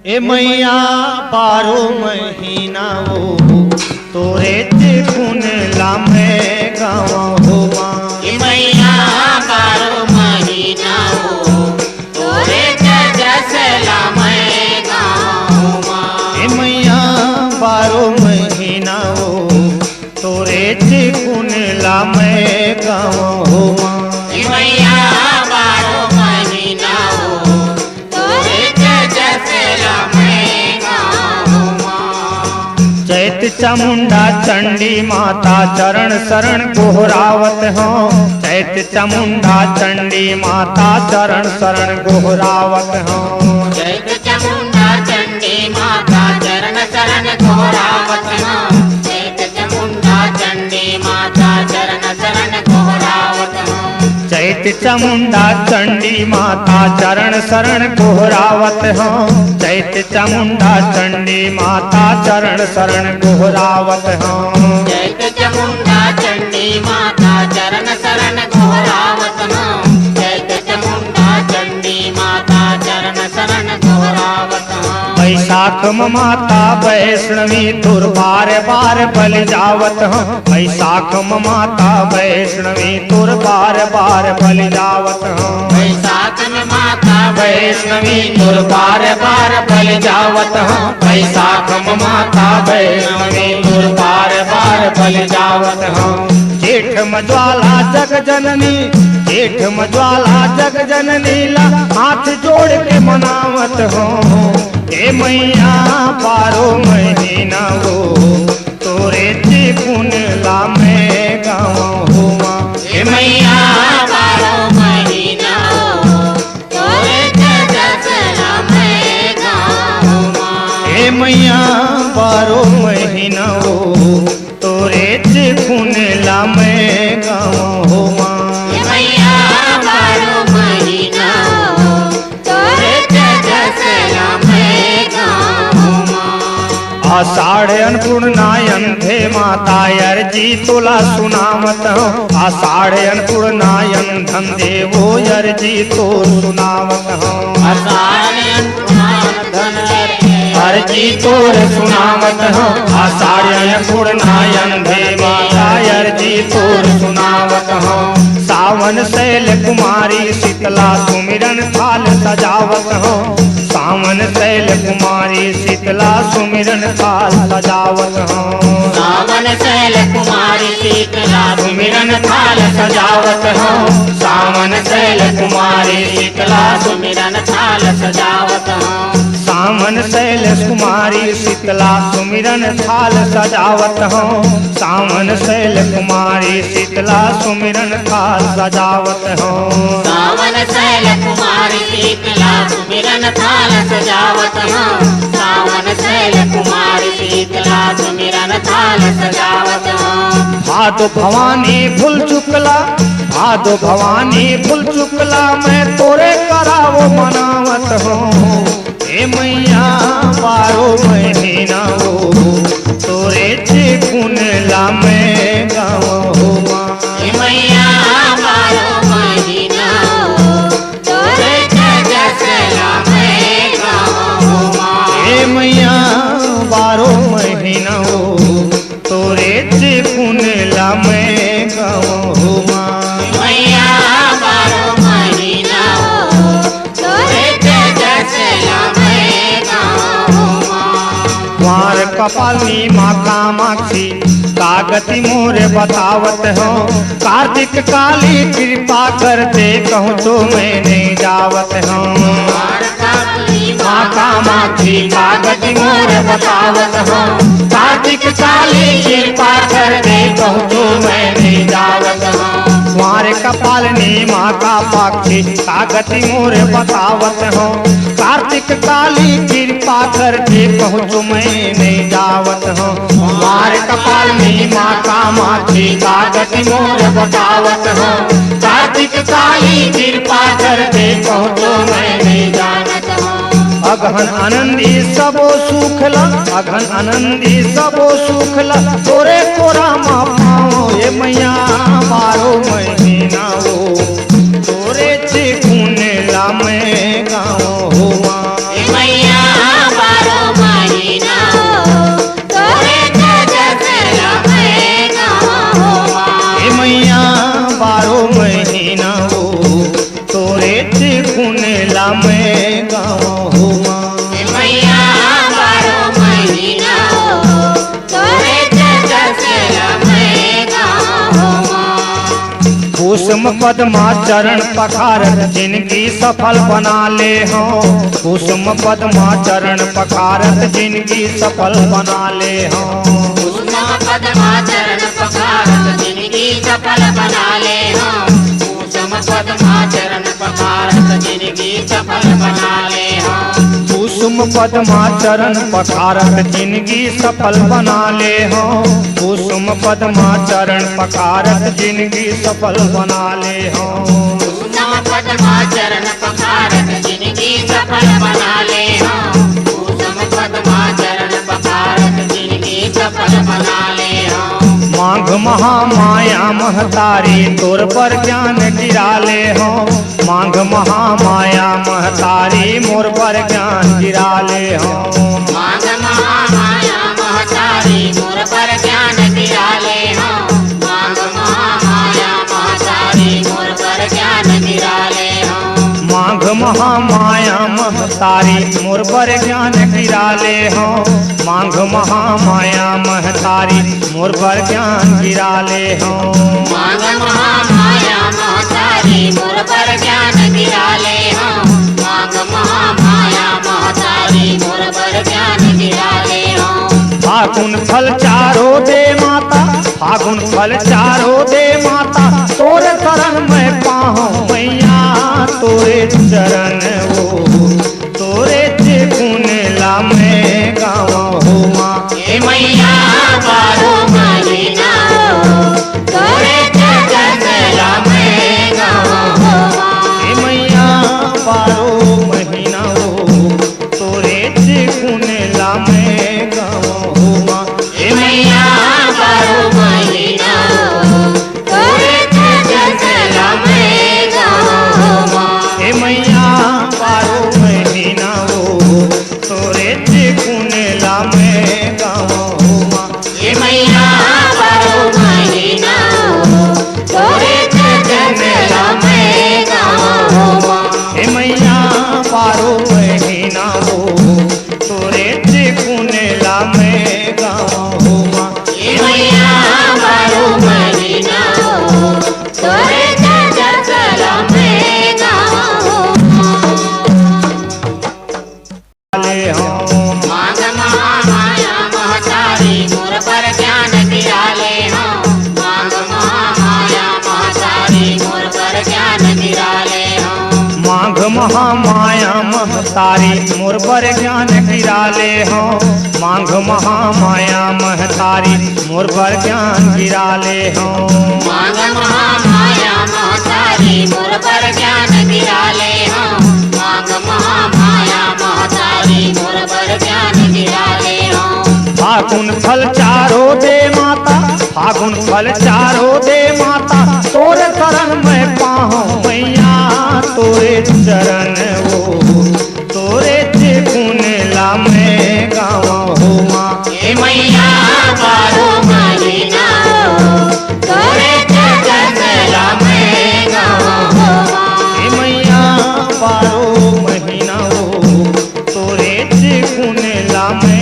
ए मैया 12 महीना वो तोरे ते खून लामे गाँव हो माँ। ए मैया 12 महीना वो तोरे ते जस लामे गाँव हो माँ। ए मैया 12 महीना वो तोरे ते खून लामे गाँव हो माँ। ए मैया 12 महीना वो तोरे ते जस लामे गाँव हो माँ। चैत चामुंडा चंडी माता चरण शरण गोहरावत हो। चैत चामुंडा चंडी माता चरण शरण गोहरावत हो। चैत चामुंडा चंडी माता चरण शरण गोहरावत हो। चैत चामुंडा चंडी माता चरण शरण गोहरावत हो। चैत चामुंडा चंडी माता चरण शरण गोहरावत हो। चैत चामुंडा चंडी माता चरण शरण गोहरावत हो। चैत चामुंडा चंडी माता चरण शरण गोहरावत हो। चैत चामुंडा चंडी माता चरण शरण गोहरावत हो। बैसाख में माता वैष्णवी तुर बार बार बलि जावत हो। बैसाख में माता वैष्णवी तुर बार बार बलि जावत हो। बैसाख में माता वैष्णवी तुर बार बार बलि जावत हो। बैसाख में माता वैष्णवी तुर बार बार बलि जावत हो। जेठ में ज्वाला जग जननी जेठ में ज्वाला जग जननी ला हाथ जोड़ के मनावत हो। ए मैया 12 महीना वो तोरे ते खून लामे गाँव हो माँ। ए मैया 12 महीना वो तोरे ते जस लामे गाँव हो माँ। ए मैया 12 महीना वो तोरे ते खून लामे गाँव हो माँ। ए मैया 12 महीना वो तोरे ते जस लामे गाँव हो माँ। आषाढ़ अन्नपूर्णायन थे माता अर्जी तोला सुनावत हो। आषाढ़ अन्नपूर्णायन धन देवो अर्जी तो सुनावत हो। अर्जी तोर सुनावत हो। आषाढ़ अन्नपूर्णायन थे माता अर्जी तोर सुनावत हो। सावन शैल कुमारी शीतला सुमिरन थाल सजावत हो। सावन शैल कुमारी शीतला सुमिरन थाल सजावत हो। सावन शैल कुमारी शीतला सुमिरन थाल सजावत हो। सावन शैल कुमारी शीतला सुमिरन थाल सजावत हो। सावन शैल कुमारी शीतला सुमिरन थाल सजावत हो। सावन शैल कुमारी शीतला सुमिरन थाल सजावत हो। सावन शैल कुमारी शीतला सुमिरन थाल सजावत हो। सावन शैल कुमारी शीतला सुमिरन थाल सजावत हो। भादो भवानी फूल चुकला भादो भवानी फूल चुकला मैं तोरे करावो मनावत हो। ए मैया 12 महीना वो तोरे ते खून लामे गाँव हो माँ। ए मैया 12 महीना वो तोरे ते जस लामे गाँव हो माँ। ए मैया 12 महीना वो तोरे ते खून लामे गाँव हो माँ। ए मैया 12 महीना वो तोरे ते जस लामे गाँव हो माँ। कुंवर कपाली माँ कामाक्षी कागति मोर बतावत हो। कार्तिक काली कृपा करते कहूँ तो मैं नहीं जावत हूँ। माँ कामाक्षी कागति मोर बतावत हो। कार्तिक काली कृपा करते कहूँ तो मैं नहीं जावत हूँ। कुंवर कपालिनी माँ का पाक्षी कागति मोर बतावत हो। कार्तिक काली कृपा करके पहुँचो मैं नहीं जावत हो। कुंवर कपालिनी माँ कामाक्षी कागति मोर बतावत हो। कार्तिक काली कृपा करके पहुँचो मैं नहीं जावत हो। अघन आनंदी सबो सुखला अघन आनंदी सबो सुखला तोरे कोरा माँ पाओ। ये मैया 12 महीना वो तोरे ते खून लामे गाँव हो माँ। ए मैया कुसुम पद्मा चरण पखारत जिनकी सफल बना ले हो। कुसुम पद्मा चरण पखारत जिनकी सफल बना ले हो। कुसुम पद्मा चरण पखारत जिनकी सफल बना ले हो। कुसुम पद्मा चरण पखारत जिनकी सफल बना ले हो। कुसुम पद्मा चरण पखारत जिनकी सफल बना ले हो। कुसुम पद्मा चरण पखारत जिनकी सफल बना ले हो। कुसुम पद्मा चरण पखारत जिनकी सफल बना ले हो। कुसुम पद्मा चरण पखारत जिनकी सफल बना ले हो। माघ महामाया महतारी तोर पर ज्ञान गिरा ले हो। माघ महामाया महतारी मोर पर ज्ञान गिरा ले हो। माघ महामाया महतारी मोर पर ज्ञान गिरा ले हो। माघ महामाया महतारी मोर पर ज्ञान गिरा ले हो। माघ महामाया महतारी मोर पर ज्ञान गिरा ले हो। माघ महामाया महतारी मोर पर ज्ञान गिरा ले हो। माघ महामाया महतारी मोर पर ज्ञान गिरा ले हो। माघ महामाया महतारी मोर पर ज्ञान गिरा ले हो। फागुन फल चारो दे माता, फागुन फल चारो दे माता, तोरे शरण में पाहूं मैया, तोरे चरण वो तोरे गुण ला में गावा हो माँ। हे मैया बारो महीना हो, तोरे चरण ला में गावा हो माँ। हे मैया बारो महीना हो, तोरे गुण ला में गावा हो माँ। हे मैया बारो महीना हो, तोरे चरण ला में गावा हो माँ। हे मैया बारो महीना हो, तोरे गुण ला में गावा हो माँ। हे मैया बारो महीना हो, तोरे चरण ला में गावा हो माँ। हे मैया बारो महीना हो, तोरे गुण ला में गावा हो माँ। हे मैया बारो महीना हो, तोरे चरण ला में गावा हो माँ। ले हो माघ महामाया महतारी मोर पर ज्ञान गिरा ले हो। माघ महामाया महतारी मोर पर ज्ञान गिरा ले हो। माघ महामाया महतारी मोर पर ज्ञान गिरा ले हो। माघ महामाया महतारी मोर पर ज्ञान गिरा ले हो। माघ महामाया महतारी मोर पर ज्ञान गिरा ले हो। माघ महामाया महतारी मोर पर ज्ञान गिरा ले हो। फागुन फल चारो दे माता, फागुन फल चारो दे माता, तोरे शरण में पाहूं मैया, तोरे चरण वो तोरे गुण ला में गावा हो माँ। हे मैया बारो महीना हो, तोरे चरण ला में गावा हो माँ। हे मैया बारो महीना हो, तोरे गुण ला में